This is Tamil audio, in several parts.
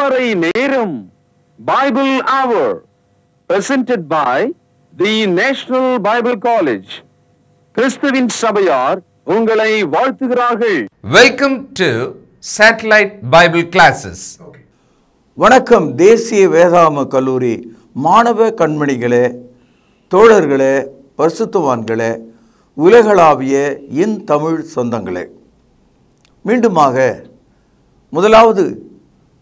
திருமறை நேரம் Bible Hour presented by the National Bible College. கிறிஸ்துவின் சபையார் உங்களை வாழ்த்துகிறார்கள். Welcome to Satellite Bible Classes. வணக்கம். தேசிய வேதாகம கல்லூரி மாணவ கண்மணிகளே, தோழர்களே, பரிசுத்தவான்களே, உலகளாவிய என் தமிழ் சொந்தங்களே, மீண்டுமாக முதலாவது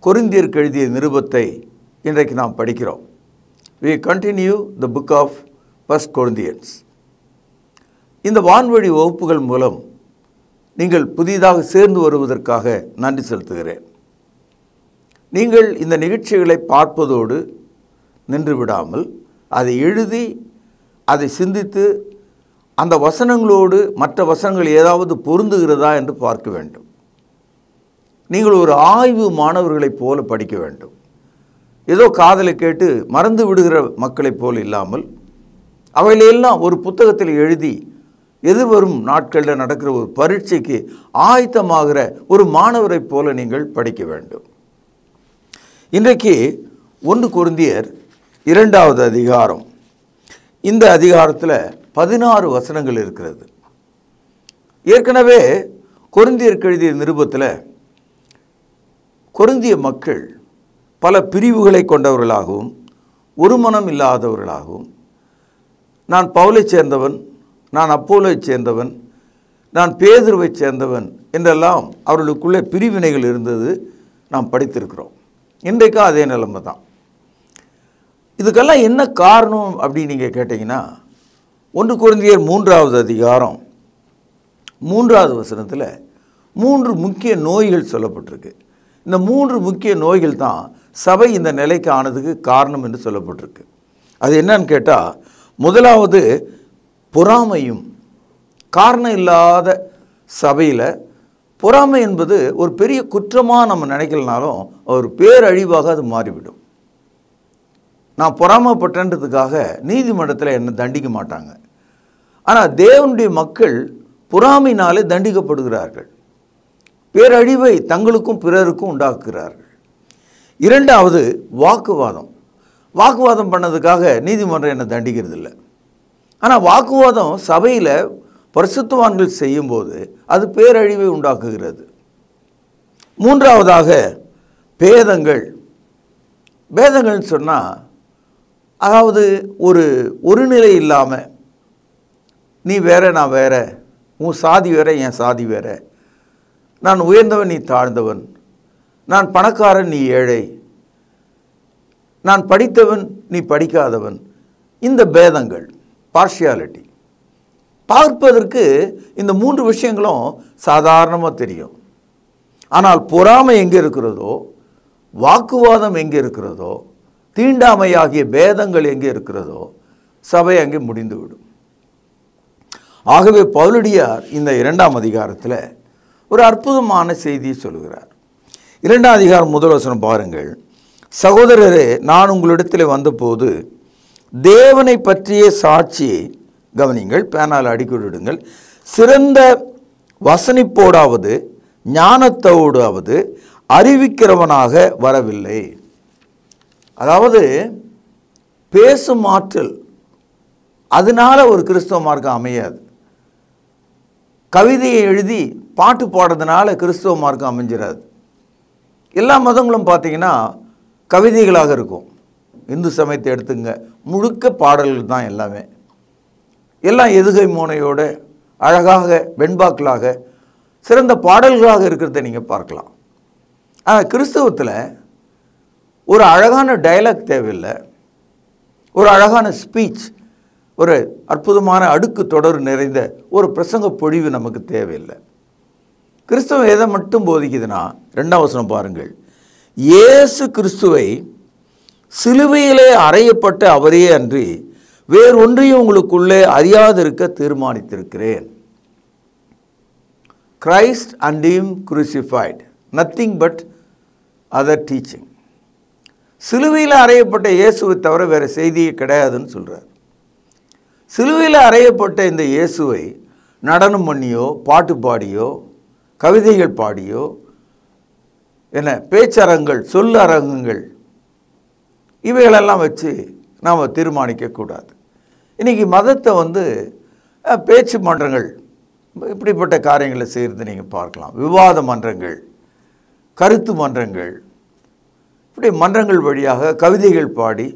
கொரிந்தியருக்கு எழுதிய நிருபத்தை இன்றைக்கு நாம் படிக்கிறோம். We continue the book of 1 Corinthians. இந்த வான்வழி வகுப்புகள் மூலம் நீங்கள் புதிதாக சேர்ந்து வருவதற்காக நன்றி செலுத்துகிறேன். நீங்கள் இந்த நிகழ்ச்சிகளை பார்ப்பதோடு நின்று விடாமல் அதை எழுதி அதை சிந்தித்து அந்த வசனங்களோடு மற்ற வசனங்கள் ஏதாவது பொருந்துகிறதா என்று பார்க்க வேண்டும். நீங்கள் ஒரு ஆய்வு மாணவர்களைப் போல படிக்க வேண்டும். ஏதோ காதலை கேட்டு மறந்து விடுகிற மக்களைப் போல் இல்லாமல் அவைகளெல்லாம் ஒரு புத்தகத்தில் எழுதி எதிர்வரும் நாட்களில் நடக்கிற ஒரு பரீட்சைக்கு ஆயத்தமாகிற ஒரு மாணவரைப் போல நீங்கள் படிக்க வேண்டும். இன்றைக்கு 1 கொரிந்தியர் 2வது அதிகாரம். இந்த அதிகாரத்தில் 16 வசனங்கள் இருக்கிறது. ஏற்கனவே கொரிந்தியருக்கு எழுதிய நிருபத்தில் கொரிந்திய மக்கள் பல பிரிவுகளை கொண்டவர்களாகவும் ஒரு மனம் இல்லாதவர்களாகவும், நான் பவுலைச் சேர்ந்தவன், நான் அப்போலோவைச் சேர்ந்தவன், நான் பேதுருவைச் சேர்ந்தவன் என்றெல்லாம் அவர்களுக்குள்ளே பிரிவினைகள் இருந்தது நாம் படித்திருக்கிறோம். இன்றைக்கும் அதே நிலைமை தான். இதுக்கெல்லாம் என்ன காரணம் அப்படின்னு நீங்கள் கேட்டிங்கன்னா, 1 கொரிந்தியர் 3வது அதிகாரம் 3வது வசனத்தில் 3 முக்கிய நோய்கள் சொல்லப்பட்டிருக்கு. இந்த 3 முக்கிய நோய்கள் தான் சபை இந்த நிலைக்கு ஆனதுக்கு காரணம் என்று சொல்லப்பட்டிருக்கு. அது என்னன்னு கேட்டால், முதலாவது பொறாமையும். காரணம் இல்லாத சபையில் பொறாமை என்பது ஒரு பெரிய குற்றமாக நம்ம நினைக்கலனாலும் ஒரு பேரழிவாக அது மாறிவிடும். நான் பொறாமைப்பட்டன்றதுக்காக நீதிமன்றத்தில் என்னை தண்டிக்க மாட்டாங்க. ஆனால் தேவனுடைய மக்கள் பொறாமையினாலே தண்டிக்கப்படுகிறார்கள். பேரழிவை தங்களுக்கும் பிறருக்கும் உண்டாக்குகிறார்கள். 2வது வாக்குவாதம். வாக்குவாதம் பண்ணதுக்காக நீதிமன்றம் என்னை தண்டிக்கிறது இல்லை. ஆனால் வாக்குவாதம் சபையில் பரிசுத்தவான்கள் செய்யும்போது அது பேரழிவை உண்டாக்குகிறது. 3வதாக பேதங்கள். பேதங்கள்னு சொன்னால், அதாவது ஒரு நிலை இல்லாமல், நீ வேற நான் வேற, உன் சாதி வேற என் சாதி வேற, நான் உயர்ந்தவன் நீ தாழ்ந்தவன், நான் பணக்காரன் நீ ஏழை, நான் படித்தவன் நீ படிக்காதவன், இந்த பேதங்கள், பார்ஷியாலிட்டி. பார்ப்பதற்கு இந்த 3 விஷயங்களும் சாதாரணமாக தெரியும். ஆனால் பொறாமை எங்கே இருக்கிறதோ, வாக்குவாதம் எங்கே இருக்கிறதோ, தீண்டாமையாகிய பேதங்கள் எங்கே இருக்கிறதோ, சபை அங்கே முடிந்துவிடும். ஆகவே பவுலடியார் இந்த 2ஆம் அதிகாரத்தில் ஒரு அற்புதமான செய்தியை சொல்கிறார். 2ஆம் அதிகாரம் 1 வசனம் பாருங்கள். சகோதரரே, நான் உங்களிடத்தில் வந்தபோது தேவனை பற்றிய சாட்சியை கவனிங்கள், பேனால் அடிக்கொடுங்கள், சிறந்த வசனிப்போடாவது ஞானத்தோடாவது அறிவிக்கிறவனாக வரவில்லை. அதாவது பேசும் ஆற்றல், அதனால ஒரு கிறிஸ்தவ மார்க்கம் அமையாது. கவிதையை எழுதி பாட்டு பாடுறதுனால கிறிஸ்தவ மார்க்கம் அமைஞ்சிடாது. எல்லா மதங்களும் பார்த்திங்கன்னா கவிதைகளாக இருக்கும். இந்து சமயத்தை எடுத்துங்க, முழுக்க பாடல்கள் தான் எல்லாமே. எல்லாம் எதுகை மோனையோட அழகாக வெண்பாக்களாக சிறந்த பாடல்களாக இருக்கிறத நீங்கள் பார்க்கலாம். ஆனால் கிறிஸ்தவத்தில் ஒரு அழகான டயலாக் தேவையில்லை, ஒரு அழகான ஸ்பீச், ஒரு அற்புதமான அடுக்கு தொடர் நிறைந்த ஒரு பிரசங்க பொழிவு நமக்கு தேவையில்லை. கிறிஸ்துவம் எதை மட்டும் போதிக்குதுன்னா, 2ஆம் வசனம் பாருங்கள். இயேசு கிறிஸ்துவை சிலுவையிலே அறையப்பட்ட அவரே அன்றி வேறொன்றையும் உங்களுக்குள்ளே அறியாதிருக்க தீர்மானித்திருக்கிறேன். Christ and him crucified, nothing but other teaching. சிலுவையில் அறையப்பட்ட இயேசுவை தவிர வேறு செய்தியே கிடையாதுன்னு சொல்கிறார். சிலுவையில் அறையப்பட்ட இந்த இயேசுவை நடனம் பண்ணியோ பாட்டு பாடியோ கவிதைகள் பாடியோ என்ன பேச்சரங்குகள், சொல்லரங்குகள், இவைகளெல்லாம் வச்சு நாம் தீர்மானிக்கக்கூடாது. இன்றைக்கி மதத்தை பேச்சு மன்றங்கள் இப்படிப்பட்ட காரியங்களை செய்கிறது நீங்கள் பார்க்கலாம். விவாத மன்றங்கள், கருத்து மன்றங்கள், இப்படி மன்றங்கள் வழியாக கவிதைகள் பாடி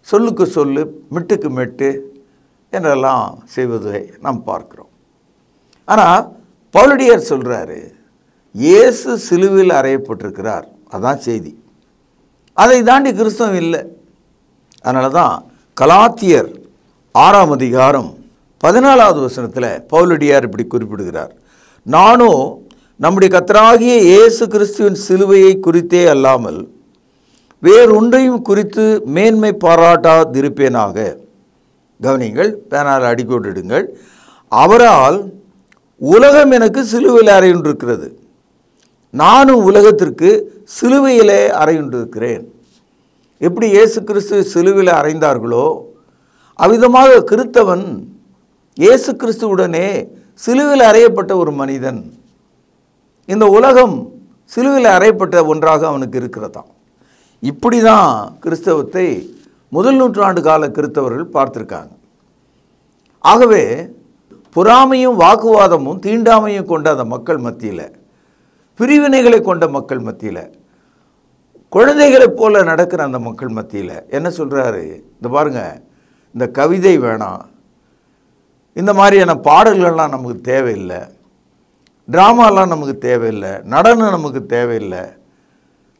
சொல்லுக்கு சொல்லு மெட்டுக்கு மெட்டு என்றெல்லாம் செய்வதை நாம் பார்க்கிறோம். ஆனால் பவுலடியார் சொல்கிறாரு, இயேசு சிலுவையில் அறையப்பட்டிருக்கிறார், அதான் செய்தி. அதை தாண்டி கிறிஸ்தவம் இல்லை. அதனால தான் கலாத்தியர் 6ஆம் அதிகாரம் 14வது வசனத்தில் பவுலடியார் இப்படி குறிப்பிடுகிறார், நானோ நம்முடைய கர்த்தராகிய இயேசு கிறிஸ்துவின் சிலுவையை குறித்தே அல்லாமல் வேறொன்றையும் குறித்து மேன்மை பாராட்டாதிருப்பேனாக. கவனிங்கள், பேனால் அடிக்கோடிடுங்கள். அவரால் உலகம் எனக்கு சிலுவையில் அறையுண்டிருக்கிறது, நானும் உலகத்திற்கு சிலுவையிலே அறையுண்டிருக்கிறேன். எப்படி இயேசு கிறிஸ்து சிலுவையில் அறைந்தார்களோ அவ்விதமாக கிறித்தவன் இயேசு கிறிஸ்துவுடனே சிலுவையில் அறையப்பட்ட ஒரு மனிதன். இந்த உலகம் சிலுவையில் அறையப்பட்ட ஒன்றாக அவனுக்கு இருக்கிறதாம். இப்படி தான் கிறிஸ்தவத்தை முதல் நூற்றாண்டு கால கிறிஸ்தவர்கள் பார்த்துருக்காங்க. ஆகவே பொறாமையும் வாக்குவாதமும் தீண்டாமையும் கொண்ட அந்த மக்கள் மத்தியில், பிரிவினைகளை கொண்ட மக்கள் மத்தியில், குழந்தைகளைப் போல நடக்கிற அந்த மக்கள் மத்தியில் என்ன சொல்கிறாரு, இந்த பாருங்கள், இந்த கவிதை வேணாம், இந்த மாதிரியான பாடல்கள்லாம் நமக்கு தேவையில்லை, ட்ராமாலாம் நமக்கு தேவையில்லை, நடனம் நமக்கு தேவையில்லை,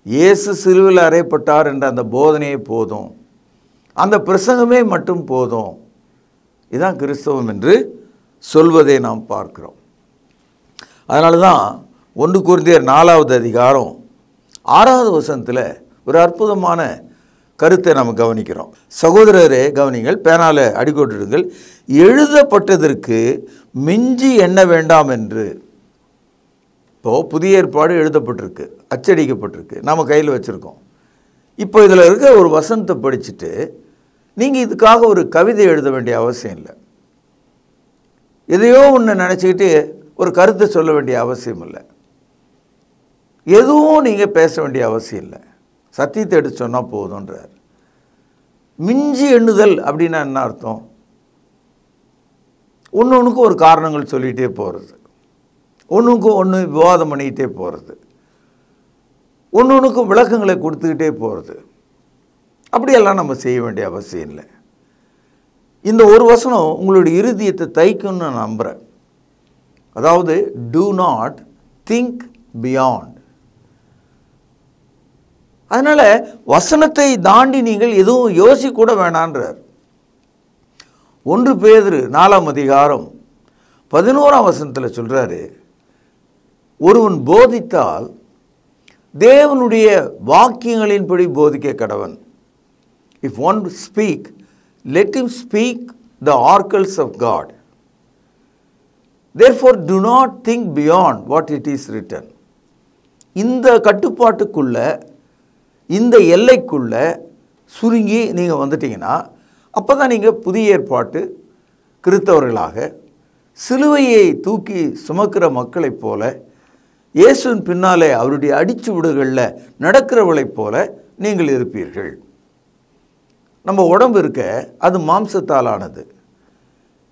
இயேசு சிலுவையில் அறையப்பட்டார் என்ற அந்த போதனையே போதும், அந்த பிரசங்கமே மட்டும் போதும். இதுதான் கிறிஸ்தவம் என்று சொல்வதை நாம் பார்க்கிறோம். அதனால தான் 1 கொரிந்தியர் 4வது அதிகாரம் 6வது வசனத்தில் ஒரு அற்புதமான கருத்தை நாம் கவனிக்கிறோம். சகோதரரே கவனிங்கள், பேனால அடிக்கோட்டிடுங்கள். எழுதப்பட்டதற்கு மிஞ்சி எண்ண வேண்டாம் என்று. இப்போது புதிய ஏற்பாடு எழுதப்பட்டிருக்கு, அச்சடிக்கப்பட்டிருக்கு, நாம் கையில் வச்சுருக்கோம். இப்போ இதில் இருக்க ஒரு வசனத்தை படிச்சுட்டு நீங்கள் இதுக்காக ஒரு கவிதை எழுத வேண்டிய அவசியம் இல்லை. எதையோ ஒன்று நினச்சிக்கிட்டு ஒரு கருத்தை சொல்ல வேண்டிய அவசியம் இல்லை. எதுவும் நீங்கள் பேச வேண்டிய அவசியம் இல்லை. சத்தியத்தை எடுத்து சொன்னால் போதுன்றார். மிஞ்சி எண்ணுதல் அப்படின்னா என்ன அர்த்தம்? ஒன்றுக்கு ஒரு காரணங்கள் சொல்லிகிட்டே போகிறது, ஒன்றுக்கு ஒன்று விவாதம் பண்ணிக்கிட்டே போகிறது, ஒன்றுக்கும் விளக்கங்களை கொடுத்துக்கிட்டே போகிறது. அப்படியெல்லாம் நம்ம செய்ய வேண்டிய அவசியம் இல்லை. இந்த ஒரு வசனம் உங்களுடைய இருதயத்தை தைக்கும்னு நான் நம்புகிறேன். அதாவது do not think beyond. அதனால் வசனத்தை தாண்டி நீங்கள் எதுவும் யோசிக்கூட வேணான்றார். 1 பேதுரு 4ஆம் அதிகாரம் 11ஆம் வசனத்தில் சொல்கிறாரு, ஒருவன் போதித்தால் தேவனுடைய வாக்கியங்களின்படி போதிக்க கடவன். If one speak, let him speak the oracles of God. Therefore do not think beyond what it is written. இந்த கட்டுப்பாட்டுக்குள்ள, இந்த எல்லைக்குள்ள சுருங்கி நீங்கள் வந்துட்டீங்கன்னா அப்போ தான் நீங்கள் புதிய ஏற்பாட்டு கிறிஸ்தவர்களாக சிலுவையை தூக்கி சுமக்கிற மக்களைப் போல, இயேசுவின் பின்னாலே அவருடைய அடிச்சுவடுகளில் நடக்கிறவளைப் போல நீங்கள் இருப்பீர்கள். நம்ம உடம்பு இருக்க அது மாம்சத்தால் ஆனது.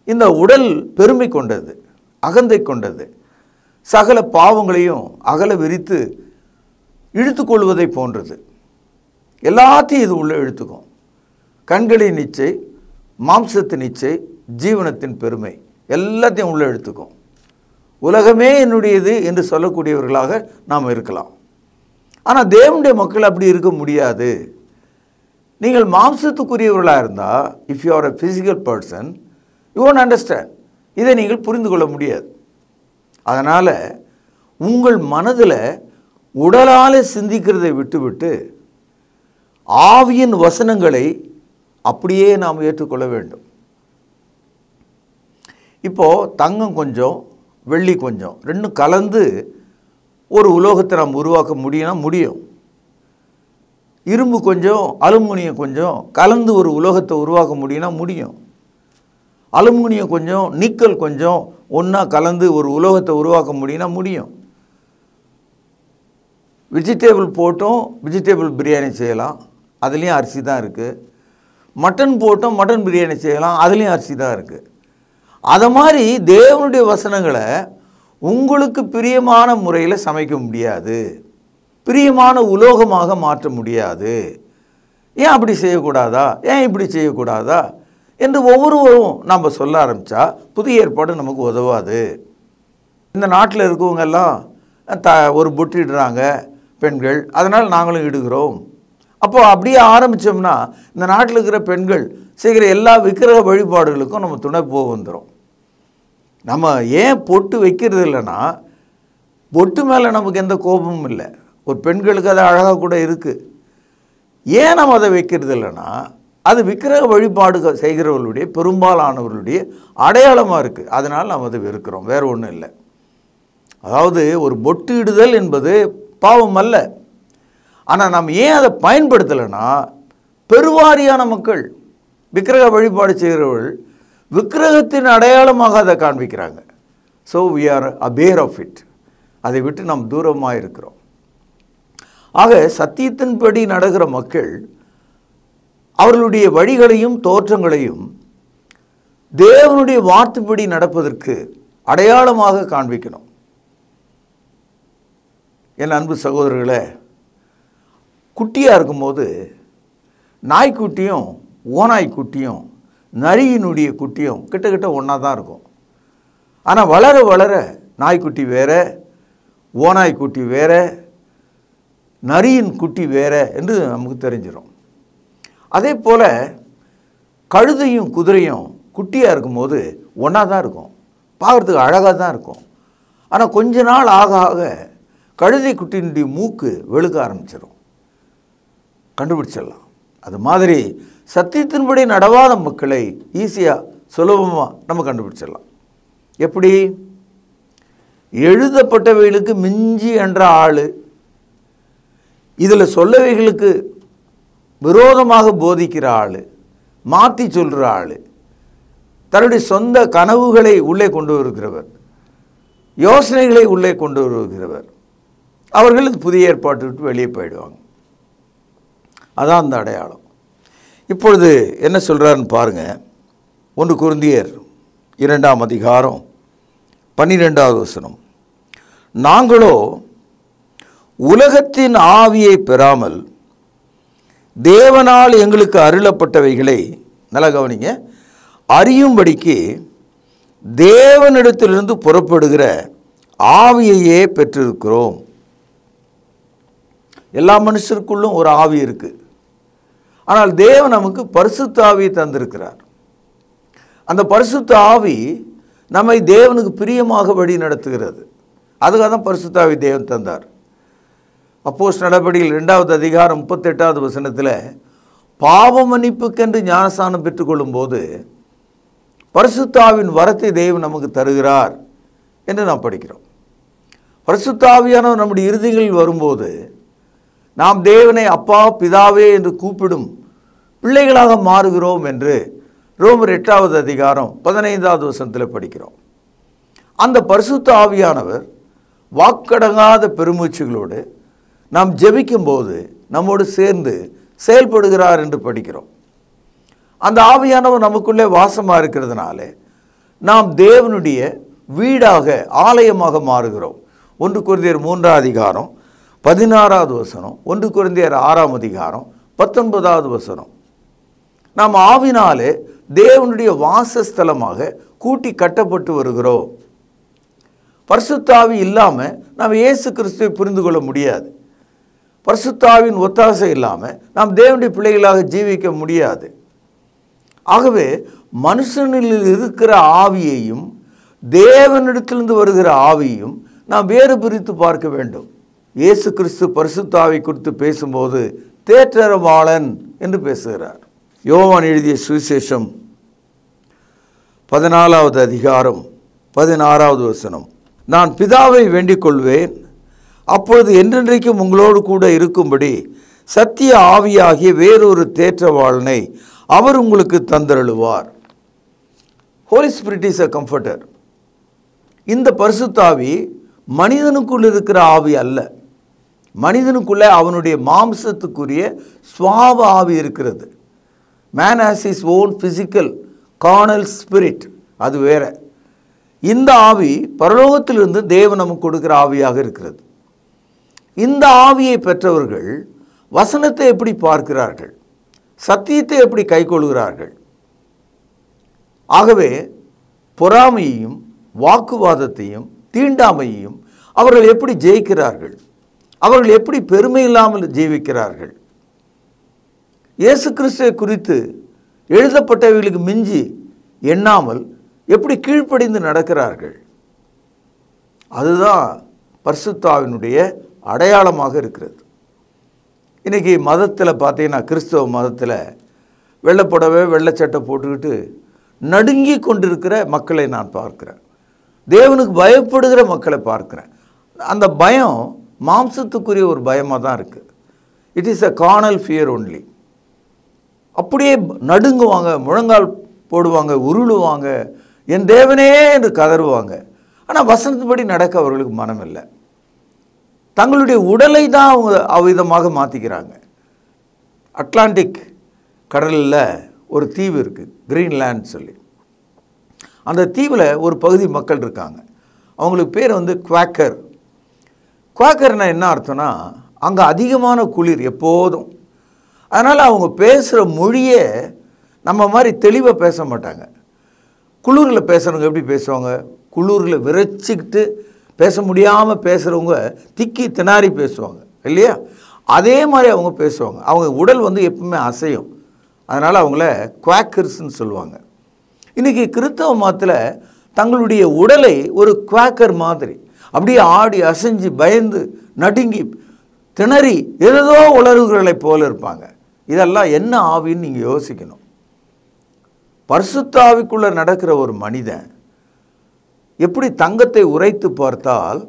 இந்த உடல் பெருமை கொண்டது, அகந்தை கொண்டது, சகல பாவங்களையும் அகல விரித்து இழுத்துக்கொள்வதை போன்றது. எல்லாத்தையும் இது உள்ளே இழுத்துக்கும். கண்களின் இச்சை, மாம்சத்தின் இச்சை, ஜீவனத்தின் பெருமை எல்லாத்தையும் உள்ளே இழுத்துக்கும். உலகமே என்னுடையது என்று சொல்லக்கூடியவர்களாக நாம் இருக்கலாம். ஆனால் தேவனுடைய மக்கள் அப்படி இருக்க முடியாது. நீங்கள் மாம்சத்துக்குரியவர்களாக இருந்தால், if you are a physical person, you won't understand. இதை நீங்கள் புரிந்து கொள்ள முடியாது. அதனால் உங்கள் மனதில் உடலால் சிந்திக்கிறதை விட்டுவிட்டு ஆவியின் வசனங்களை அப்படியே நாம் ஏற்றுக்கொள்ள வேண்டும். இப்போது தங்கம் கொஞ்சம், வெள்ளி கொஞ்சம், ரெண்டும் கலந்து ஒரு உலோகத்தை நாம் உருவாக்க முடியும். இரும்பு கொஞ்சம், அலுமினியம் கொஞ்சம் கலந்து ஒரு உலோகத்தை உருவாக்க முடியும். அலுமினியம் கொஞ்சம், நிக்கல் கொஞ்சம் ஒன்றா கலந்து ஒரு உலோகத்தை உருவாக்க முடியும். வெஜிடேபிள் போட்டும் வெஜிடேபிள் பிரியாணி செய்யலாம், அதுலேயும் அரிசி தான் இருக்குது. மட்டன் போட்டும் மட்டன் பிரியாணி செய்யலாம், அதுலேயும் அரிசி தான் இருக்குது. அதை மாதிரி தேவனுடைய வசனங்களை உங்களுக்கு பிரியமான முறையில் சமைக்க முடியாது, பிரியமான உலோகமாக மாற்ற முடியாது. ஏன் அப்படி செய்யக்கூடாதா, ஏன் இப்படி செய்யக்கூடாதா என்று ஒவ்வொருவரும் நம்ம சொல்ல ஆரம்பித்தா புதிய ஏற்பாடு நமக்கு உதவாது. இந்த நாட்டில் இருக்கவங்கெல்லாம் ஒரு பொட்டிடுறாங்க பெண்கள், அதனால் நாங்களும் இடுகிறோம். அப்போது அப்படியே ஆரம்பித்தோம்னா இந்த நாட்டில் இருக்கிற பெண்கள் செய்கிற எல்லா விக்கிரக வழிபாடுகளுக்கும் நம்ம துணை போக வந்துடும். நம்ம ஏன் பொட்டு வைக்கிறது இல்லைன்னா, பொட்டு மேலே நமக்கு எந்த கோபமும் இல்லை, ஒரு பெண்களுக்கு அது அழகாக கூட இருக்குது. ஏன் நம்ம அதை வைக்கிறது இல்லைன்னா, அது விக்கிரக வழிபாடு செய்கிறவர்களுடைய பெரும்பாலானவர்களுடைய அடையாளமாக இருக்குது. அதனால் நம்ம அதை வெறுக்கிறோம், வேறு ஒன்றும் இல்லை. அதாவது ஒரு பொட்டு இடுதல் என்பது பாவம் அல்ல. ஆனால் நம்ம ஏன் அதை பயன்படுத்தலைன்னா, பெருவாரியான மக்கள் விக்கிரக வழிபாடு செய்கிறவர்கள் விக்கிரகத்தின் அடையாளமாக அதை காண்பிக்கிறாங்க. So we are aware of it. அதை விட்டு நாம் தூரமாக இருக்கிறோம். ஆக சத்தியத்தின்படி நடக்கிற மக்கள் அவர்களுடைய வழிகளையும் தோற்றங்களையும் தேவனுடைய வார்த்தைப்படி நடப்பதற்கு அடையாளமாக காண்பிக்கணும். என் அன்பு சகோதரர்களே, குட்டியாக இருக்கும்போது நாய்க்குட்டியும் ஓநாய்க்குட்டியும் நரியினுடைய குட்டியும் கிட்டத்தட்ட ஒன்றா தான் இருக்கும். ஆனால் வளர வளர நாய்க்குட்டி வேறு, ஓநாய்க்குட்டி வேறு, நரியின் குட்டி வேறு என்று நமக்கு தெரிஞ்சிடும். அதே போல் கழுதையும் குதிரையும் குட்டியாக இருக்கும்போது ஒன்றா தான் இருக்கும், பார்க்குறதுக்கு அழகாக தான் இருக்கும். ஆனால் கொஞ்ச நாள் ஆக ஆக கழுதை குட்டியினுடைய மூக்கு வெளுக்க ஆரம்பிச்சிடும், கண்டுபிடிச்சிடலாம். அது மாதிரி சத்தியத்தின்படி நடவாத மக்களை ஈஸியாக சுலபமாக நம்ம கண்டுபிடிச்சிடலாம். எப்படி? எழுதப்பட்டவைகளுக்கு மிஞ்சி என்ற ஆள், இதில் சொல்லவைகளுக்கு விரோதமாக போதிக்கிற ஆள், மாற்றி சொல்கிற ஆள், தன்னுடைய சொந்த கனவுகளை உள்ளே கொண்டு வருகிறவர், யோசனைகளை உள்ளே கொண்டு வருகிறவர், அவர்கள் புதிய ஏற்பாட்டை விட்டு வெளியே போயிடுவாங்க. அதான் அந்த அடையாளம். இப்பொழுது என்ன சொல்கிறாருன்னு பாருங்கள். 1 கொரிந்தியர் 2ஆம் அதிகாரம் 12வது வசனம். நாங்களோ உலகத்தின் ஆவியை பெறாமல் தேவனால் எங்களுக்கு அருளப்பட்டவைகளை, நல்லா கவனிங்க, அறியும்படிக்கு தேவனிடத்திலிருந்து புறப்படுகிற ஆவியையே பெற்றிருக்கிறோம். எல்லா மனுஷருக்குள்ளும் ஒரு ஆவி இருக்குது. ஆனால் தேவன் நமக்கு பரிசுத்த ஆவியை தந்திருக்கிறார். அந்த பரிசுத்த ஆவி நம்மை தேவனுக்கு பிரியமாக வழி நடத்துகிறது. அதுக்காக தான் பரிசுத்த ஆவி தேவன் தந்தார். அப்போஸ்தலர் நடபடிகள் 2வது அதிகாரம் 38வது வசனத்தில் பாவ மன்னிப்புக்கென்று ஞானஸ்நானம் பெற்றுக்கொள்ளும் போது பரிசுத்த ஆவியின் வரத்தை தேவன் நமக்கு தருகிறார் என்று நாம் படிக்கிறோம். பரிசுத்த ஆவியானவர் நம்முடைய இருதயங்களில் வரும்போது நாம் தேவனை அப்பா பிதாவே என்று கூப்பிடும் பிள்ளைகளாக மாறுகிறோம் என்று ரோமர் 8வது அதிகாரம் 15வது வசனத்தில் படிக்கிறோம். அந்த பரிசுத்த ஆவியானவர் வாக்கடங்காத பெருமூச்சுகளோடு நாம் ஜெபிக்கும்போது நம்மோடு சேர்ந்து செயல்படுகிறார் என்று படிக்கிறோம். அந்த ஆவியானவர் நமக்குள்ளே வாசமாக இருக்கிறதுனால நாம் தேவனுடைய வீடாக, ஆலயமாக மாறுகிறோம். 1 கொரிந்தியர் 3ஆம் அதிகாரம் 16வது வசனம், 1 கொரிந்தியர் 6ஆம் அதிகாரம் 19வது வசனம். நாம் ஆவினாலே தேவனுடைய வாசஸ்தலமாக கூட்டி கட்டப்பட்டு வருகிறோம். பரிசுத்த ஆவி இல்லாமல் நாம் இயேசு கிறிஸ்துவை புரிந்து கொள்ள முடியாது. பரிசுத்த ஆவியின் ஒத்தாசை இல்லாமல் நாம் தேவனுடைய பிள்ளைகளாக ஜீவிக்க முடியாது. ஆகவே மனுஷனில் இருக்கிற ஆவியையும் தேவனிடத்திலிருந்து வருகிற ஆவியையும் நாம் வேறு பிரித்து பார்க்க வேண்டும். இயேசு கிறிஸ்து பரிசுத்த ஆவி குறித்து பேசும்போது தேற்றரவாளன் என்று பேசுகிறார். யோவான் எழுதிய சுவிசேஷம் 14வது அதிகாரம் 16வது வசனம். நான் பிதாவை வேண்டிக் கொள்வேன், அப்பொழுது என்றென்றைக்கும் உங்களோடு கூட இருக்கும்படி சத்திய ஆவியாகிய வேறொரு தேற்றவாளனை அவர் உங்களுக்கு தந்தருளுவார். Holy spirit is a comforter. இந்த பரிசுத்த ஆவி மனிதனுக்குள் இருக்கிற ஆவி அல்ல, மனிதனுக்குள்ளே அவனுடைய மாம்சத்துக்குரிய சுவாப ஆவி இருக்கிறது. Man has his own physical Cornell spirit, அது வேற. இந்த ஆவி பரலோகத்திலிருந்து தேவன் நமக்கு கொடுக்கிற ஆவியாக இருக்கிறது. இந்த ஆவியை பெற்றவர்கள் வசனத்தை எப்படி பார்க்கிறார்கள், சத்தியத்தை எப்படி கைக்கொள்கிறார்கள். ஆகவே பொறாமையையும் வாக்குவாதத்தையும் தீண்டாமையையும் அவர்கள் எப்படி ஜெயிக்கிறார்கள், அவர்கள் எப்படி பெருமை இல்லாமல் ஜீவிக்கிறார்கள். இயேசு கிறிஸ்துவை குறித்து எழுதப்பட்டவைகளுக்கு மிஞ்சி எண்ணாமல் எப்படி கீழ்ப்படிந்து நடக்கிறார்கள். அதுதான் பரிசுத்த ஆவியினுடைய அடையாளமாக இருக்கிறது. இன்றைக்கி மதத்தில் பார்த்தீங்கன்னா, கிறிஸ்தவ மதத்தில் வெள்ளைப்புடவை வெள்ளைச்சட்டை போட்டுக்கிட்டு நடுங்கி கொண்டிருக்கிற மக்களை நான் பார்க்கிறேன். தேவனுக்கு பயப்படுகிற மக்களை பார்க்கிறேன். அந்த பயம் மாம்சத்துக்குரிய ஒரு பயமாக தான் இருக்குது. It is a Cornell fear only. அப்படியே நடுங்குவாங்க, முழங்கால் போடுவாங்க, உருளுவாங்க, என் தேவனே என்று கதறுவாங்க. ஆனால் வசனத்துப்படி நடக்க அவர்களுக்கு மனம் இல்லை. தங்களுடைய உடலை தான் அவங்க அவ்விதமாக மாற்றிக்கிறாங்க. அட்லாண்டிக் கடலில் ஒரு தீவு இருக்குது, கிரீன்லேண்ட் சொல்லி. அந்த தீவில் ஒரு பகுதி மக்கள் இருக்காங்க. அவங்களுக்கு பேர் வந்து குவாக்கர். குவாக்கர்னா என்ன அர்த்தம்னா, அங்கே அதிகமான குளிர் எப்போதும். அதனால் அவங்க பேசுகிற மொழியே நம்ம மாதிரி தெளிவாக பேச மாட்டாங்க. குளிரில் பேசுகிறவங்க எப்படி பேசுவாங்க, குளிரில் விரைச்சிக்கிட்டு பேச முடியாமல் பேசுகிறவங்க திக்கி திணறி பேசுவாங்க இல்லையா, அதே மாதிரி அவங்க பேசுவாங்க. அவங்க உடல் வந்து எப்பவுமே அசையும். அதனால் அவங்கள குவாக்கர்ஸ்ன்னு சொல்லுவாங்க. இன்றைக்கி கிறிஸ்தவ மதத்தில் தங்களுடைய உடலை ஒரு குவாக்கர் மாதிரி அப்படியே ஆடி அசைஞ்சு பயந்து நடுங்கி திணறி ஏதோ உளறுகளை போல இருப்பாங்க. இதெல்லாம் என்ன ஆவின்னு நீங்கள் யோசிக்கணும். பரிசுத்த ஆவிக்குள்ளே நடக்கிற ஒரு மனிதன் எப்படி தங்கத்தை உரைத்து பார்த்தால்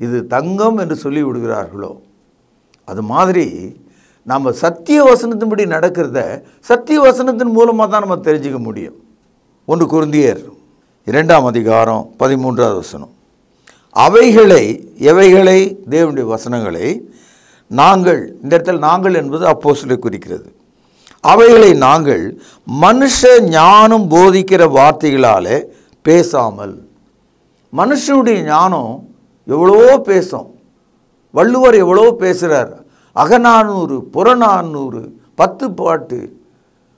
இது தங்கம் என்று சொல்லி விடுகிறார்களோ, அது மாதிரி நம்ம சத்திய வசனத்தின்படி நடக்கிறத சத்திய வசனத்தின் மூலமாக தான் நம்ம தெரிஞ்சுக்க முடியும். 1 கொரிந்தியர் 2ஆம் அதிகாரம் 13வது வசனம். எவைகளை தேவனுடைய வசனங்களை நாங்கள், இந்த இடத்துல நாங்கள் என்பது அப்போஸ்தலரை குறிக்கிறது. அவைகளை நாங்கள் மனுஷ ஞானம் போதிக்கிற வார்த்தைகளாலே பேசாமல். மனுஷனுடைய ஞானம் எவ்வளவோ பேசும். வள்ளுவர் எவ்வளோ பேசுகிறார். அகநானூறு, புறநானூறு, 10 பாட்டு,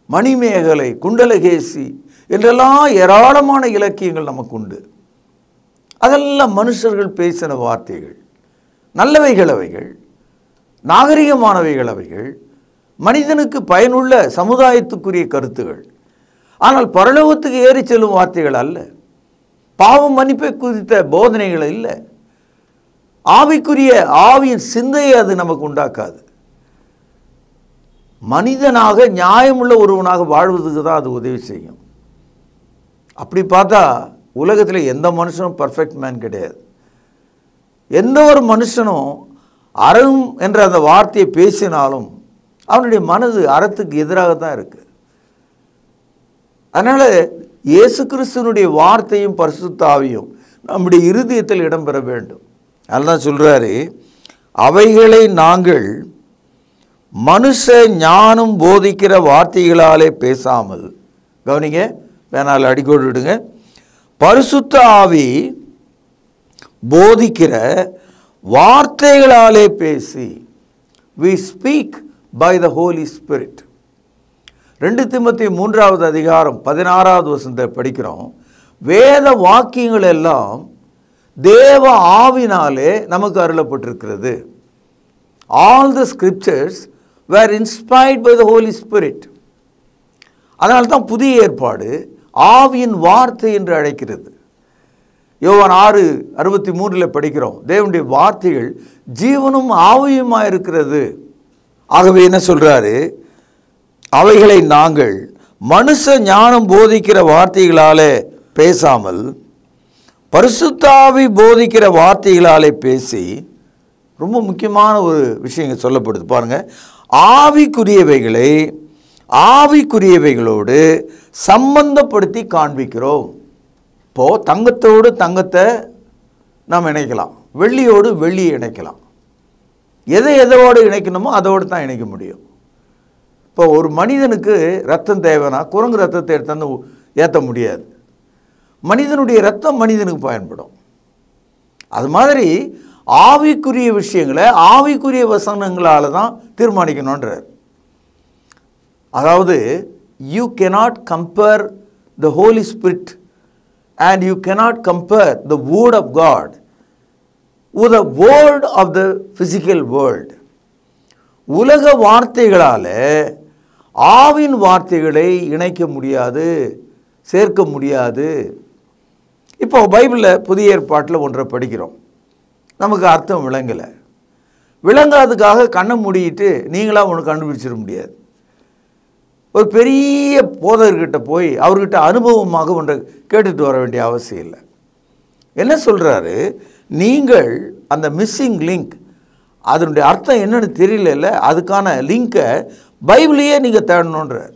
மணிமேகலை, குண்டலகேசி என்றெல்லாம் ஏராளமான இலக்கியங்கள் நமக்கு உண்டு. அதெல்லாம் மனுஷர்கள் பேசின வார்த்தைகள். நல்லவைகள் அவைகள், நாகரிகமானவைகள் அவைகள், மனிதனுக்கு பயனுள்ள சமுதாயத்துக்குரிய கருத்துகள். ஆனால் பரலோகத்துக்கு ஏறி செல்லும் வார்த்தைகள் அல்ல. பாவம் மன்னிப்பை குறித்த போதனைகள் இல்லை. ஆவிக்குரிய ஆவியின் சிந்தையை அது நமக்கு உண்டாக்காது. மனிதனாக நியாயமுள்ள ஒருவனாக வாழ்வதுக்கு தான் அது உதவி செய்யும். அப்படி பார்த்தா உலகத்தில் எந்த மனுஷனும் பர்ஃபெக்ட் மேன் கிடையாது. எந்த ஒரு மனுஷனும் அறம் என்ற அந்த வார்த்தையை பேசினாலும் அவனுடைய மனது அறத்துக்கு எதிராக தான் இருக்குது. அதனால் இயேசு கிறிஸ்துவனுடைய வார்த்தையும் பரிசுத்த ஆவியும் நம்முடைய இருதயத்தில் இடம்பெற வேண்டும். அதுதான் சொல்கிறாரு, அவைகளை நாங்கள் மனுஷ ஞானம் போதிக்கிற வார்த்தைகளாலே பேசாமல். கவனிங்க, வேணால் அடிக்கோடு விடுங்க. பரிசுத்த ஆவி போதிக்கிற வார்த்தைகளாலே பேசி. we speak by the Holy Spirit. 2 தீமோத்தேயு 3ஆவது அதிகாரம் 16வது வசனத்தை படிக்கிறோம். வேத வாக்கியங்கள் எல்லாம் தேவ ஆவினாலே நமக்கு அருளப்பட்டிருக்கிறது. All the scriptures were inspired by the Holy Spirit. அதனால தான் புதிய ஏற்பாடு ஆவியின் வார்த்தை என்று அழைக்கிறது. யோவான் 6:63 படிக்கிறோம், தேவனுடைய வார்த்தைகள் ஜீவனும் ஆவியுமாக இருக்கிறது. ஆகவே என்ன சொல்றாரு, அவைகளை நாங்கள் மனுஷ ஞானம் போதிக்கிற வார்த்தைகளாலே பேசாமல் பரிசுத்த ஆவி போதிக்கிற வார்த்தைகளாலே பேசி. ரொம்ப முக்கியமான ஒரு விஷயம் சொல்லப்படுது பாருங்க. ஆவிக்குரியவைகளோடு சம்பந்தப்படுத்தி காண்பிக்கிறோம். இப்போது தங்கத்தோடு தங்கத்தை நாம் இணைக்கலாம், வெள்ளியோடு வெள்ளியை இணைக்கலாம். எதை எதோடு இணைக்கணுமோ அதோடு தான் இணைக்க முடியும். இப்போ ஒரு மனிதனுக்கு ரத்தம் தேவைன்னா குரங்கு ரத்தத்தை எடுத்து ஏற்ற முடியாது. மனிதனுடைய ரத்தம் மனிதனுக்கு பயன்படும். அது மாதிரி ஆவிக்குரிய விஷயங்களை ஆவிக்குரிய வசனங்களால் தான் தீர்மானிக்கணுன்றார். அதாவது you cannot compare the Holy Spirit and you cannot compare the word of God with the word of the physical world. உலக வார்த்தைகளால் ஆவின் வார்த்தைகளை இணைக்க முடியாது, சேர்க்க முடியாது. இப்போ பைபிளில் புதிய ஏற்பாட்டில் ஒன்றை படிக்கிறோம், நமக்கு அர்த்தம் விளங்கலை. விளங்காததுக்காக கண்ணை மூடிட்டு நீங்களாக ஒன்று கண்டுபிடிச்சிட முடியாது. ஒரு பெரிய போதகர்கிட்ட போய் அவர்கிட்ட அனுபவமாக ஒன்றை கேட்டுட்டு வர வேண்டிய அவசியம் இல்லை. என்ன சொல்கிறாரு, நீங்கள் அந்த மிஸ்ஸிங் லிங்க், அதனுடைய அர்த்தம் என்னன்னு தெரியல, அதுக்கான லிங்கை பைபிளையே நீங்கள் தேடணுன்றார்.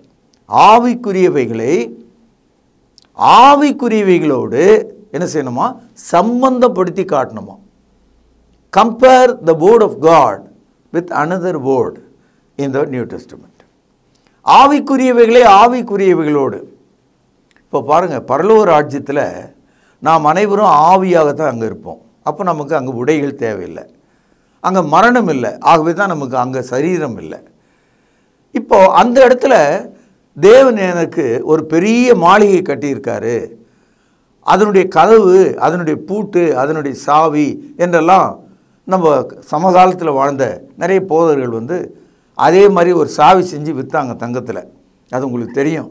ஆவிக்குரியவைகளோடு என்ன செய்யணுமா, சம்பந்தப்படுத்தி காட்டணுமா. Compare the word of God with another word in the New Testament. ஆவிக்குரியவைகளே ஆவிக்குரியவைகளோடு. இப்போ பாருங்கள், பரலோக ராஜ்யத்தில் நாம் அனைவரும் ஆவியாகத்தான் அங்கே இருப்போம். அப்போ நமக்கு அங்கே உடைகள் தேவையில்லை, அங்கே மரணம் இல்லை, ஆகவே தான் நமக்கு அங்கே சரீரம் இல்லை. இப்போது அந்த இடத்துல தேவன் எனக்கு ஒரு பெரிய மாளிகை கட்டியிருக்காரு, அதனுடைய கதவு, அதனுடைய பூட்டு, அதனுடைய சாவி என்றெல்லாம் நம்ம சமகாலத்தில் வாழ்ந்த நிறைய போதர்கள் அதே மாதிரி ஒரு சாவி செஞ்சு விற்றாங்க தங்கத்தில். அது உங்களுக்கு தெரியும்.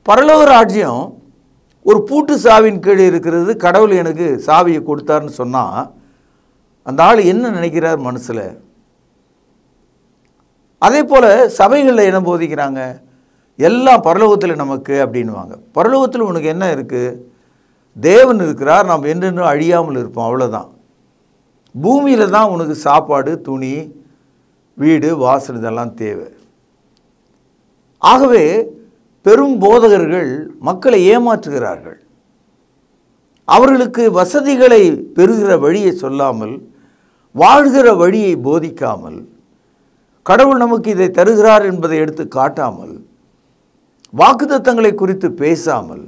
பரலோக ராஜ்யம் ஒரு பூட்டு சாவின் கீழே இருக்கிறது. கடவுள் எனக்கு சாவியை கொடுத்தாருன்னு சொன்னால் அந்த ஆள் என்ன நினைக்கிறார் மனசில்? அதே போல் சபைகளில் என்ன போதிக்கிறாங்க, எல்லாம் பரலோகத்தில் நமக்கு அப்படின்வாங்க. பரலோகத்தில் உனக்கு என்ன இருக்குது? தேவன் இருக்கிறார், நாம் என்றென்றும் அழியாமல் இருப்போம், அவ்வளோதான். பூமியில் தான் உனக்கு சாப்பாடு, துணி, வீடு, வாசல் இதெல்லாம் தேவை. ஆகவே பெரும் போதகர்கள் மக்களை ஏமாற்றுகிறார்கள். அவர்களுக்கு வசதிகளை பெறுகிற வழியை சொல்லாமல், வாழ்கிற வழியை போதிக்காமல், கடவுள் நமக்கு இதை தருகிறார் என்பதை எடுத்து காட்டாமல், வாக்குத்தத்தங்களை குறித்து பேசாமல்,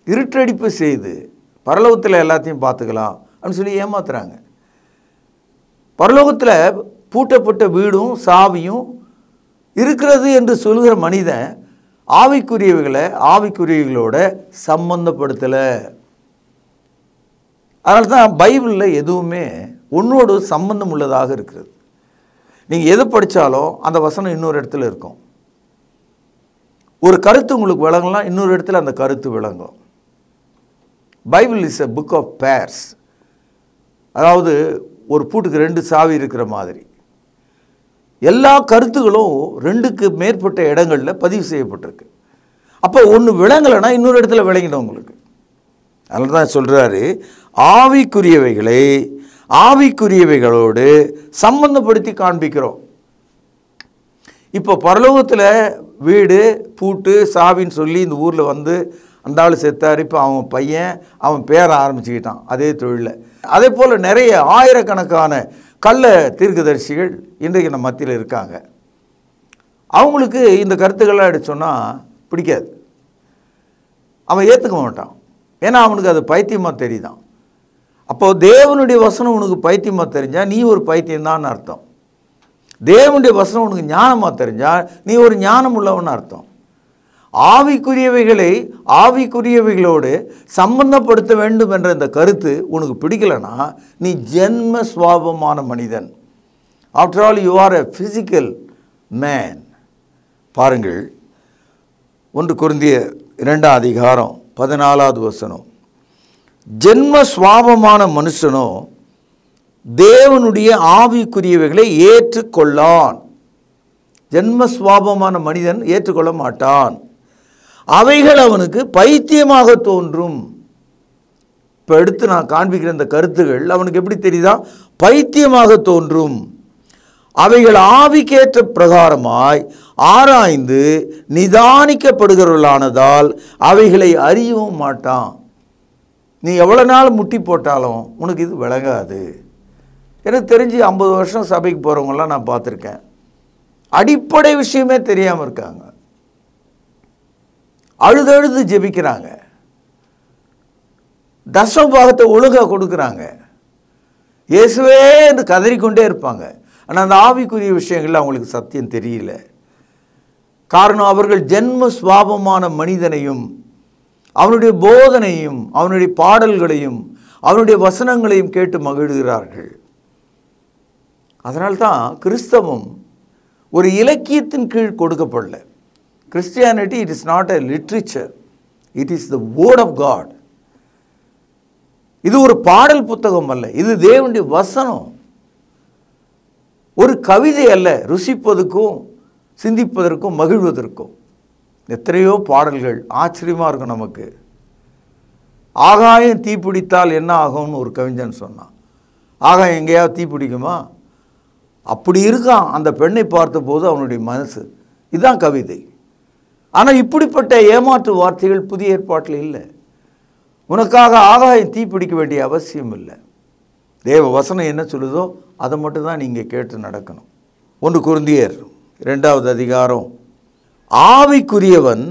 இருட்டடிப்பு செய்து பரலோகத்தில் எல்லாத்தையும் பார்த்துக்கலாம் அப்படின்னு சொல்லி ஏமாத்துறாங்க. பரலோகத்தில் பூட்டப்பட்ட வீடும் சாவியும் இருக்கிறது என்று சொல்கிற மனிதன் ஆவிக்குரியவைகளோட சம்பந்தப்படுத்தலை. அதனால தான் பைபிளில் எதுவுமே உன்னோடு சம்பந்தம் உள்ளதாக இருக்கிறது. நீங்கள் எது படித்தாலும் அந்த வசனம் இன்னொரு இடத்துல இருக்கும். ஒரு கருத்து உங்களுக்கு விளங்கலாம், இன்னொரு இடத்துல அந்த கருத்து விளங்கும். Bible is a book of pairs. அதாவது ஒரு பூட்டுக்கு 2 சாவி இருக்கிற மாதிரி எல்லா கருத்துகளும் 2க்கு மேற்பட்ட இடங்களில் பதிவு செய்யப்பட்டிருக்கு. அப்போ ஒன்று விளங்கலைன்னா இன்னொரு இடத்துல விளங்கிடும் உங்களுக்கு. அதனால தான் சொல்கிறாரு, ஆவிக்குரியவைகளை ஆவிக்குரியவைகளோடு சம்பந்தப்படுத்தி காண்பிக்கிறோம். இப்போ பரலோகத்தில் வீடு, பூட்டு, சாவின்னு சொல்லி இந்த ஊரில் அந்த ஆள் செத்தார், இப்போ அவன் பையன் அவன் பேர ஆரம்பிச்சுக்கிட்டான் அதே தொழிலில். அதே போல் நிறைய ஆயிரக்கணக்கான கள்ள தீர்க்கதரிசிகள் இன்றைக்கு நம்ம மத்தியில் இருக்காங்க. அவங்களுக்கு இந்த கருத்துக்கள்லாம் எடுத்து சொன்னால் பிடிக்காது, அவன் ஏற்றுக்க மாட்டான். ஏன்னா அவனுக்கு அது பைத்தியமாக தெரியுதான். அப்போது தேவனுடைய வசனம் உனக்கு பைத்தியமாக தெரிஞ்சால் நீ ஒரு பைத்தியம்தான் அர்த்தம். தேவனுடைய வசனம் உனக்கு ஞானமாக தெரிஞ்சால் நீ ஒரு ஞானம் உள்ளவன் அர்த்தம். ஆவிக்குரியவைகளை ஆவிக்குரியவைகளோடு சம்பந்தப்படுத்த வேண்டும் என்ற இந்த கருத்து உனக்கு பிடிக்கலைன்னா நீ ஜென்ம சுவாபமான மனிதன். After all you are a physical man. பாருங்கள், 1 கொரிந்தியர் 2:14 ஜென்ம சுவாபமான மனுஷனோ தேவனுடைய ஆவிக்குரியவைகளை ஏற்றுக்கொள்ளான். ஜென்ம சுவாபமான மனிதன் ஏற்றுக்கொள்ள மாட்டான். அவைகள் அவனுக்கு பைத்தியமாக தோன்றும். இப்போ எடுத்து நான் காண்பிக்கிற இந்த கருத்துகள் அவனுக்கு எப்படி தெரியுதா? பைத்தியமாக தோன்றும். அவைகள் ஆவிக்கேற்ற பிரகாரமாய் ஆராய்ந்து நிதானிக்கப்படுகிறவர்களானதால் அவைகளை அறியவும் மாட்டான். நீ எவ்வளோ நாள் முட்டி போட்டாலும் உனக்கு இது விளங்காது. எனக்கு தெரிஞ்சு 50 வருஷம் சபைக்கு போகிறவங்களாம் நான் பார்த்துருக்கேன். அடிப்படை விஷயமே தெரியாமல் இருக்காங்க. அழுது ஜெபிக்கிறாங்க, தசமபாகத்தை ஒழுங்காக கொடுக்குறாங்க, இயேசுவே என்று கதறிக்கொண்டே இருப்பாங்க. ஆனால் அந்த ஆவிக்குரிய விஷயங்கள் அவங்களுக்கு சத்தியம் தெரியல. காரணம், அவர்கள் ஜென்ம சுவாபமான மனிதனையும் அவனுடைய போதனையும் அவனுடைய பாடல்களையும் அவனுடைய வசனங்களையும் கேட்டு மகிழ்கிறார்கள். அதனால்தான் கிறிஸ்தவம் ஒரு இலக்கியத்தின் கீழ் கொடுக்கப்படல. Christianity it is not a literature, it is the word of God. இது ஒரு பாடல் புத்தகம் அல்ல, இது தேவனுடைய வசனம். ஒரு கவிதை அல்ல, ருசிப்பதற்கும் சிந்திப்பதற்கும் மகிழ்வதற்கும். எத்தனையோ பாடல்கள் ஆச்சரியமாக இருக்கும் நமக்கு. ஆகாயம் தீப்பிடித்தால் என்ன ஆகும்னு ஒரு கவிஞன் சொன்னான். ஆகாயம் எங்கேயாவது தீப்பிடிக்குமா? அப்படி இருக்கான் அந்த பெண்ணை பார்த்தபோது அவனுடைய மனசு. இதுதான் கவிதை. ஆனால் இப்படிப்பட்ட ஏமாற்று வார்த்தைகள் புதிய ஏற்பாட்டில் இல்லை. உனக்காக ஆகாயம் தீப்பிடிக்க வேண்டிய அவசியம் இல்லை. தேவ வசனம் என்ன சொல்லுதோ அதை மட்டும்தான் நீங்கள் கேட்டு நடக்கணும். 1 கொரிந்தியர் 2வது அதிகாரம், ஆவிக்குரியவன்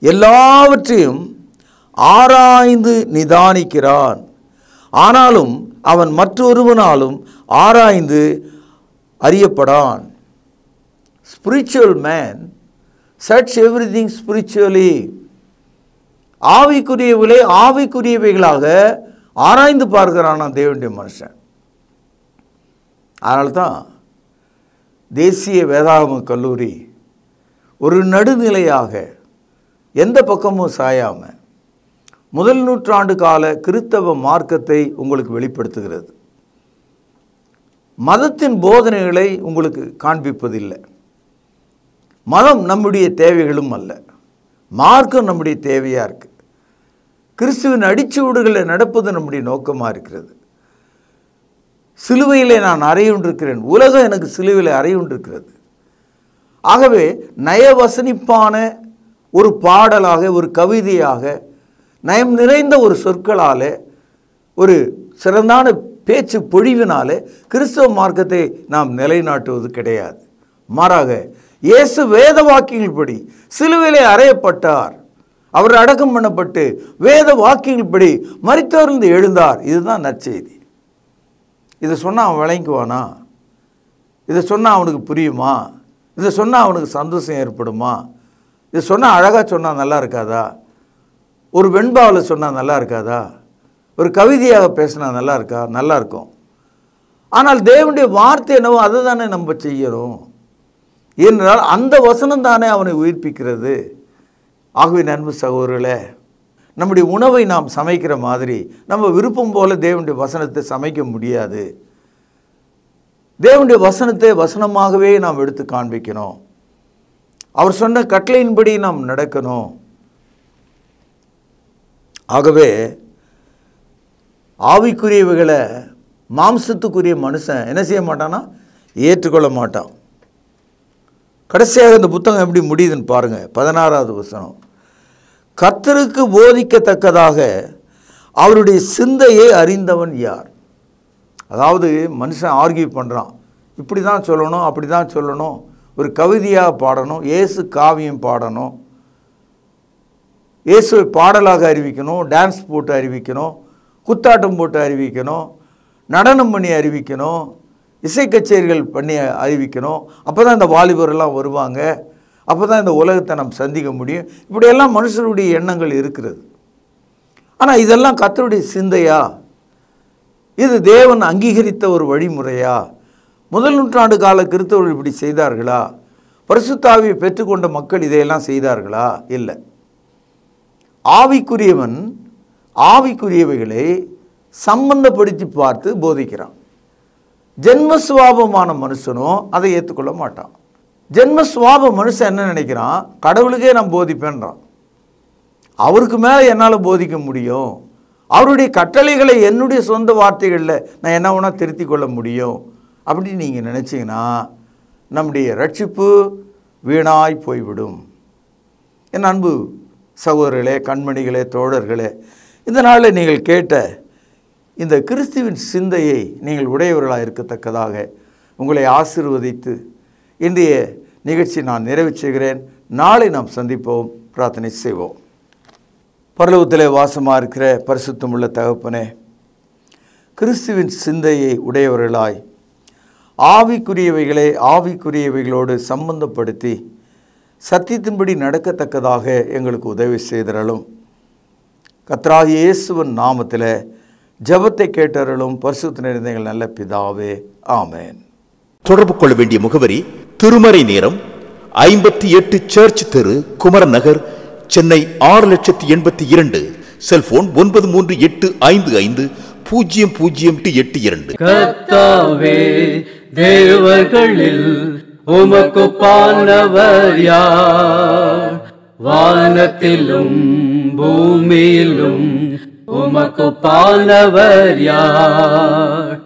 எல்லாவற்றையும் ஆராய்ந்து நிதானிக்கிறான், ஆனாலும் அவன் மற்றொருவனாலும் ஆராய்ந்து அறியப்படான். Spiritual man search everything spiritually. ஆவிக்குரியவைகளை ஆவிக்குரியவைகளாக ஆராய்ந்து பார்க்கிறான் தேவனுடைய மனுஷன். அதனால தான் தேசிய வேதாகம கல்லூரி ஒரு நடுநிலையாக எந்த பக்கமும் சாயாமல் முதல் நூற்றாண்டு கால கிறிஸ்தவ மார்க்கத்தை உங்களுக்கு வெளிப்படுத்துகிறது. மதத்தின் போதனைகளை உங்களுக்கு காண்பிப்பதில்லை. மதம் நம்முடைய தேவைகளும் அல்ல, மார்க்கம் நம்முடைய தேவையாக இருக்குது. கிறிஸ்துவின் அடிச்சுவடுகளை நடப்பது நம்முடைய நோக்கமாக இருக்கிறது. சிலுவையிலே நான் அறையுண்டிருக்கிறேன், உலகம் எனக்கு சிலுவையில் அறையுண்டிருக்கிறது. ஆகவே நயவசனிப்பான ஒரு பாடலாக, ஒரு கவிதையாக, நயம் நிறைந்த ஒரு சொற்களால், ஒரு சிறந்தான பேச்சு பொழிவினாலே கிறிஸ்தவ மார்க்கத்தை நாம் நிலைநாட்டுவது கிடையாது. மாறாக இயேசு வேத வாக்கியங்கள்படி சிலுவையிலே அறையப்பட்டார், அவர் அடக்கம் பண்ணப்பட்டு வேத வாக்கியங்கள்படி மரித்தோர்ந்து எழுந்தார். இதுதான் நற்செய்தி. இதை சொன்னால் அவன் விளங்குவானா? இதை சொன்னால் அவனுக்கு புரியுமா? இதை சொன்னால் அவனுக்கு சந்தோஷம் ஏற்படுமா? இதை சொன்னால் அழகாக சொன்னால் நல்லா இருக்காதா? ஒரு வெண்பாவில் சொன்னால் நல்லா இருக்காதா? ஒரு கவிதையாக பேசினா நல்லா இருக்கா? நல்லா இருக்கும். ஆனால் தேவனுடைய வார்த்தை என்னவோ அதை தானே நம்ம செய்யணும். ஏனென்றால் அந்த வசனம் தானே அவனை உயிர்ப்பிக்கிறது. ஆகவே அன்பு சகோதரர்களே, நம்முடைய உணவை நாம் சமைக்கிற மாதிரி நம்ம விருப்பம் போல தேவனுடைய வசனத்தை சமைக்க முடியாது. தேவனுடைய வசனத்தை வசனமாகவே நாம் எடுத்து காண்பிக்கணும். அவர் சொன்ன கட்டளையின்படி நாம் நடக்கணும். ஆகவே ஆவிக்குரியவைகளை மாம்சத்துக்குரிய மனுஷன் என்ன செய்ய மாட்டான்னா ஏற்றுக்கொள்ள மாட்டான். கடைசியாக இந்த புத்தகம் எப்படி முடியுதுன்னு பாருங்கள். 16வது வசனம், கர்த்தருக்கு போதிக்கத்தக்கதாக அவருடைய சிந்தையை அறிந்தவன் யார்? அதாவது மனுஷன் ஆர்கியூ பண்ணுறான், இப்படி தான் சொல்லணும், அப்படி தான் சொல்லணும், ஒரு கவிதையாக பாடணும், இயேசு காவியம் பாடணும், இயேசுவை பாடலாக அறிவிக்கணும், டான்ஸ் போட்டு அறிவிக்கணும், குத்தாட்டம் போட்டு அறிவிக்கணும், நடனம் பண்ணி அறிவிக்கணும், இசை கச்சேரிகள் பண்ணி அறிவிக்கணும். அப்போ தான் இந்த வாலிபரெல்லாம் வருவாங்க, அப்போ தான் இந்த உலகத்தை நாம் சந்திக்க முடியும். இப்படியெல்லாம் மனுஷருடைய எண்ணங்கள் இருக்கிறது. ஆனால் இதெல்லாம் கர்த்தருடைய சிந்தையா? இது தேவன் அங்கீகரித்த ஒரு வழிமுறையா? முதல் நூற்றாண்டு கால கிறிஸ்தவர்கள் இப்படி செய்தார்களா? பரிசுத்த ஆவியை பெற்றுக்கொண்ட மக்கள் இதையெல்லாம் செய்தார்களா? இல்லை. ஆவிக்குரியவன் ஆவிக்குரியவைகளை சம்பந்தப்படுத்தி பார்த்து போதிக்கிறான். ஜென்மசுவாபமான மனுஷனும் அதை ஏற்றுக்கொள்ள மாட்டான். ஜென்மசுவாப மனுஷன் என்ன நினைக்கிறான்? கடவுளுக்கே நான் போதிப்பேன்றான். அவருக்கு மேலே என்னால் போதிக்க முடியும், அவருடைய கட்டளைகளை என்னுடைய சொந்த வார்த்தைகளில் நான் என்ன வேணால் திருத்தி கொள்ள முடியும் அப்படின்னு நீங்கள் நினச்சிங்கன்னா நம்முடைய ரட்சிப்பு வீணாய் போய்விடும். என் அன்பு சகோதரர்களே, கண்மணிகளே, தோழர்களே, இந்த நாளில் நீங்கள் கேட்ட இந்த கிறிஸ்துவின் சிந்தையை நீங்கள் உடையவர்களாக இருக்கத்தக்கதாக உங்களை ஆசீர்வதித்து இன்றைய நிகழ்ச்சி நான் நிறைவு செய்கிறேன். நாளை நாம் சந்திப்போம், பிரார்த்தனை செய்வோம். பரலோகத்திலே வாசமாக இருக்கிற பரிசுத்தமுள்ள தகப்பனே, கிறிஸ்துவின் சிந்தையை உடையவர்களாய் ஆவிக்குரியவைகளை ஆவிக்குரியவைகளோடு சம்பந்தப்படுத்தி சத்தியத்தின்படி நடக்கத்தக்கதாக எங்களுக்கு உதவி செய்தரலும். கர்த்தராகிய இயேசுவின் நாமத்தில் ஜெபத்தை கேட்டறலும். பரிசுத்த நிறைந்த எங்கள் நல்ல பிதாவே, ஆமென். தொடர்பு கொள்ள வேண்டிய முகவரி: திருமறை நேரம், 58 சர்ச் தெரு, குமரன் நகர், சென்னை 6082. செல்போன் 9385500882. கர்த்தாவே, தேவர்களில் உமக்குப்பானவர் யார்? வானத்திலும் பூமியிலும் உமக்குப்பானவர் யார்?